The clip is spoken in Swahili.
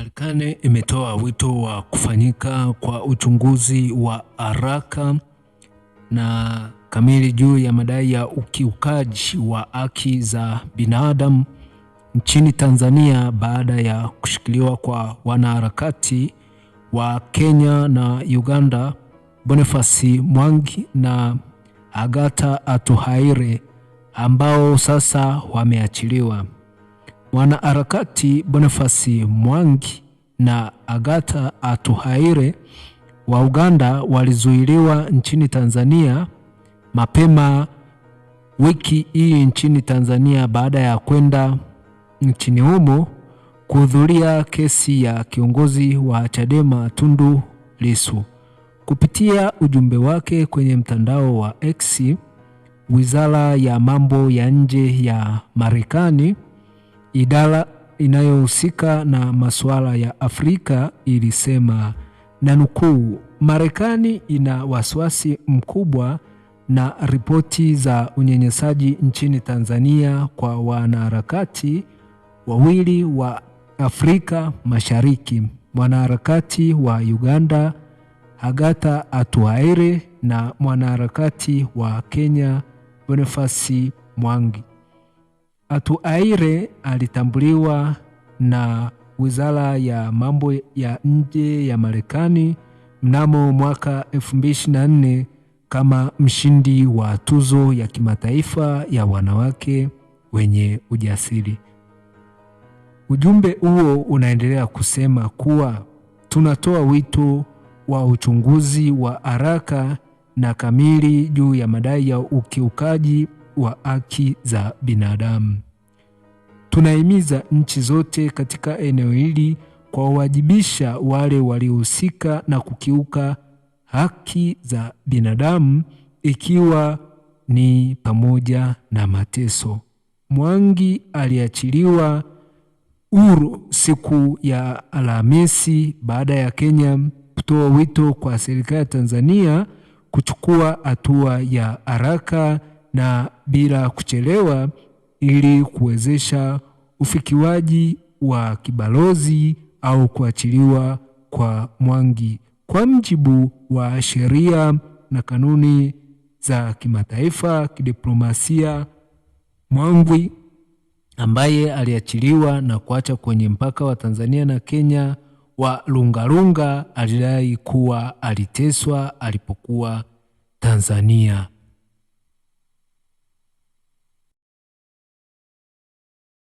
Marekani imetoa wito wa kufanyika kwa uchunguzi wa haraka na kamili juu ya madai ya ukiukaji wa haki za binadamu nchini Tanzania baada ya kushikiliwa kwa wanaharakati wa Kenya na Uganda Boniface Mwangi na Agatha Atuhaire ambao sasa wameachiliwa. Wanaharakati Boniface Mwangi na Agatha Atuhaire wa Uganda walizuiliwa nchini Tanzania mapema wiki hii nchini Tanzania baada ya kwenda nchini humo kuhudhuria kesi ya kiongozi wa Chadema Tundu Lissu. Kupitia ujumbe wake kwenye mtandao wa X, Wizara ya Mambo ya Nje ya Marekani, idara inayohusika na masuala ya Afrika ilisema, na nukuu, Marekani ina wasiwasi mkubwa na ripoti za unyanyasaji nchini Tanzania kwa wanaharakati wawili wa Afrika Mashariki, mwanaharakati wa Uganda Agatha Atuhaire na mwanaharakati wa Kenya Boniface Mwangi. Atuhaire alitambuliwa na Wizara ya Mambo ya Nje ya Marekani mnamo mwaka 2024 kama mshindi wa tuzo ya kimataifa ya wanawake wenye ujasiri. Ujumbe huo unaendelea kusema kuwa tunatoa wito wa uchunguzi wa haraka na kamili juu ya madai ya ukiukaji wa haki za binadamu. Tunahimiza nchi zote katika eneo hili kuwawajibisha wale waliohusika na kukiuka haki za binadamu, ikiwa ni pamoja na mateso. Mwangi aliachiliwa huru siku ya Alhamisi baada ya Kenya kutoa wito kwa serikali ya Tanzania kuchukua hatua ya haraka na bila kuchelewa ili kuwezesha ufikiwaji wa kibalozi au kuachiliwa kwa Mwangi kwa mujibu wa sheria na kanuni za kimataifa kidiplomasia. Mwangi ambaye aliachiliwa na kuacha kwenye mpaka wa Tanzania na Kenya wa Lungalunga alidai kuwa aliteswa alipokuwa Tanzania.